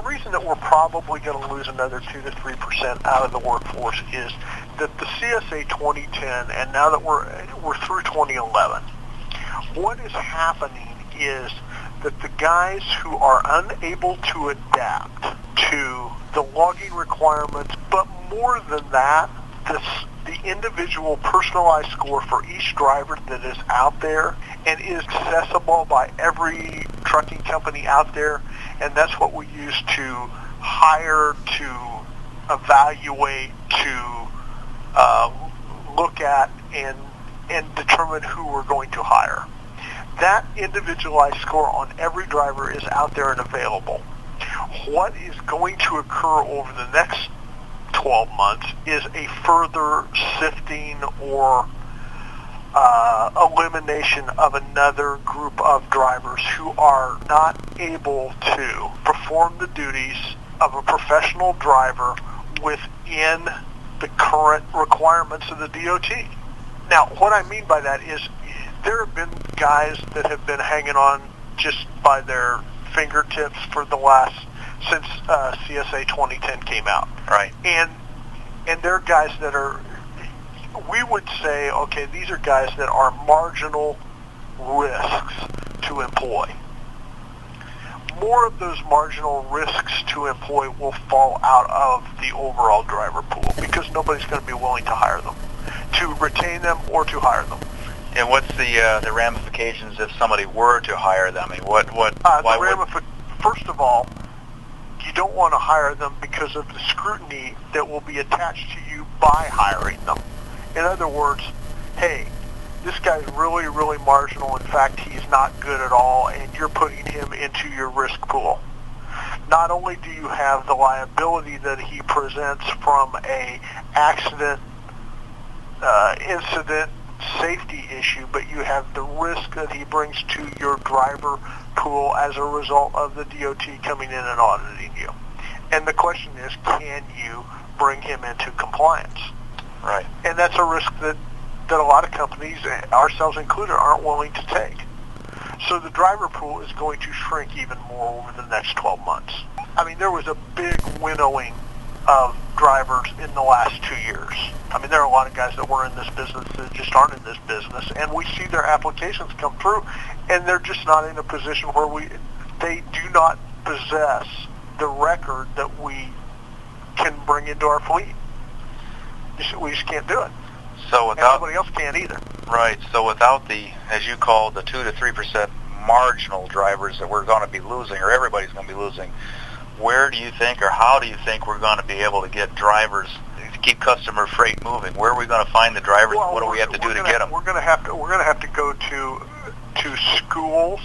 reason that we're probably going to lose another 2 to 3% out of the workforce is that the CSA 2010, and now that we're through 2011, what is happening is that the guys who are unable to adapt to the logging requirements, but more than that, the individual personalized score for each driver that is out there and is accessible by every trucking company out there, and that's what we use to hire, to evaluate, to look at, and determine who we're going to hire. That individualized score on every driver is out there and available. What is going to occur over the next 12 months is a further sifting or elimination of another group of drivers who are not able to perform the duties of a professional driver within the current requirements of the DOT. Now, what I mean by that is there have been guys that have been hanging on just by their fingertips for since CSA 2010 came out. Right. And they're guys that are, we would say, okay, these are guys that are marginal risks to employ. More of those marginal risks to employ will fall out of the overall driver pool because nobody's going to be willing to hire them, to retain them or to hire them. And what's the ramifications if somebody were to hire them? I mean, First of all, you don't want to hire them because of the scrutiny that will be attached to you by hiring them. In other words, hey, this guy's really, really marginal. In fact, he's not good at all, and you're putting him into your risk pool. Not only do you have the liability that he presents from a accident, incident, safety issue, but you have the risk that he brings to your driver pool as a result of the DOT coming in and auditing you. And the question is, can you bring him into compliance? Right. And that's a risk that a lot of companies, ourselves included, aren't willing to take. So the driver pool is going to shrink even more over the next 12 months. I mean, there was a big winnowing of drivers in the last 2 years. I mean, there are a lot of guys that were in this business that just aren't in this business, and we see their applications come through, and they're just not in a position where they do not possess the record that we can bring into our fleet. We just can't do it. So and nobody else can either. Right. So without the, as you call, the 2 to 3% marginal drivers that we're going to be losing, or everybody's going to be losing, where do you think, or how do you think we're going to be able to get drivers to keep customer freight moving? Where are we going to find the drivers? Well, what do we have to do to get them? We're going to have to go to schools.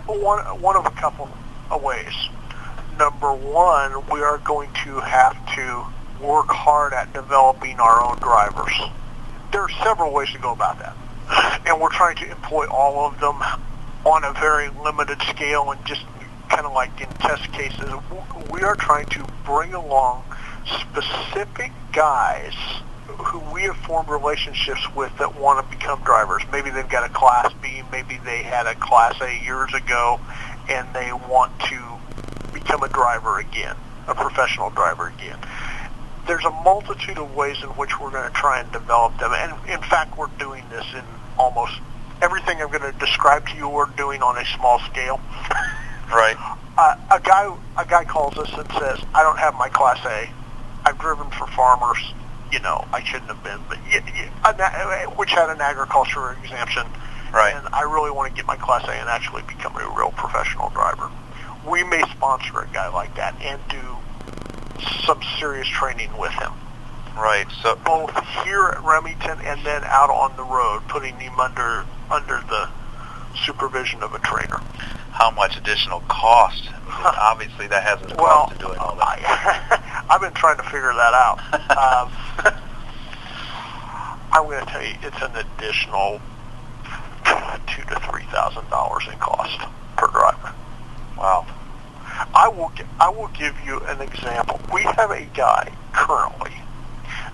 One of a couple of ways. Number one, we are going to have to work hard at developing our own drivers. There are several ways to go about that, and we're trying to employ all of them on a very limited scale and just kind of like in test cases. We are trying to bring along specific guys who we have formed relationships with that want to become drivers. Maybe they've got a Class B, maybe they had a Class A years ago, and they want to become a driver again, a professional driver again. There's a multitude of ways in which we're going to try and develop them, and in fact, we're doing this in almost everything I'm going to describe to you. We're doing on a small scale. Right. A guy calls us and says, "I don't have my Class A. I've driven for farmers. You know, I shouldn't have been, but which had an agriculture exemption. Right. And I really want to get my Class A and actually become a real professional driver." We may sponsor a guy like that and do some serious training with him. Right. So both here at Remington and then out on the road, putting him under the supervision of a trainer. How much additional cost? Obviously, that has a cost to doing all that. I've been trying to figure that out. I'm going to tell you, it's an additional $2,000 to $3,000 in cost per driver. Wow. I will give you an example. We have a guy currently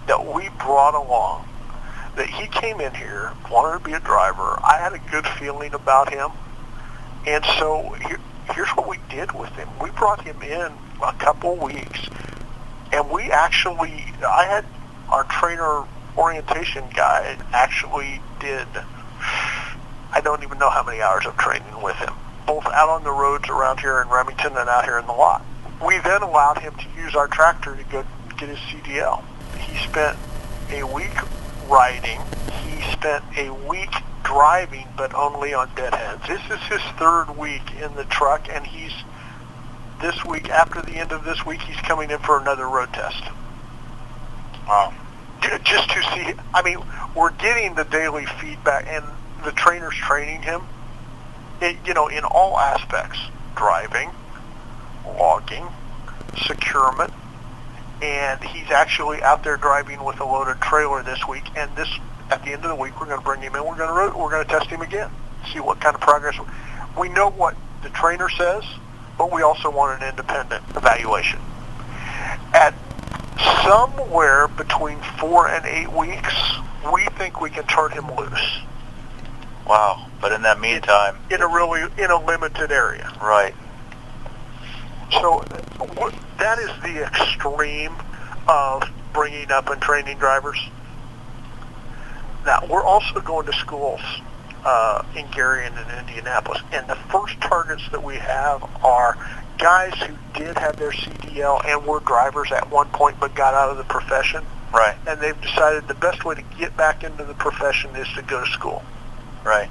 that we brought along, that he came in here, wanted to be a driver. I had a good feeling about him. And so here's what we did with him. We brought him in a couple weeks, and I had our trainer orientation guy actually did, I don't even know how many hours of training with him, both out on the roads around here in Remington and out here in the lot. We then allowed him to use our tractor to go get his CDL. He spent a week riding. He spent a week driving, but only on deadheads. This is his third week in the truck, and this week, after the end of this week, he's coming in for another road test. Wow. Just to see, I mean, we're getting the daily feedback, and the trainer's training him, in all aspects: driving, logging, securement, and he's actually out there driving with a loaded trailer this week. And at the end of the week, we're going to bring him in. We're going to test him again, see what kind of progress. We know what the trainer says, but we also want an independent evaluation. At somewhere between 4 and 8 weeks, we think we can turn him loose. Wow. But in that meantime, in a limited area. Right. So that is the extreme of bringing up and training drivers. Now, we're also going to schools in Gary and in Indianapolis, and the first targets that we have are guys who did have their CDL and were drivers at one point but got out of the profession. Right. And they've decided the best way to get back into the profession is to go to school. Right.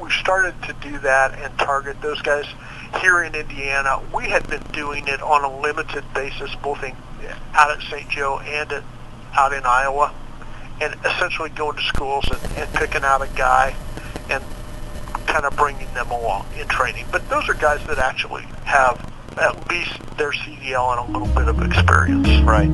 We've started to do that and target those guys. Here in Indiana, we had been doing it on a limited basis, both out at St. Joe and out in Iowa, and essentially going to schools and picking out a guy and kind of bringing them along in training. But those are guys that actually have at least their CDL and a little bit of experience. Right.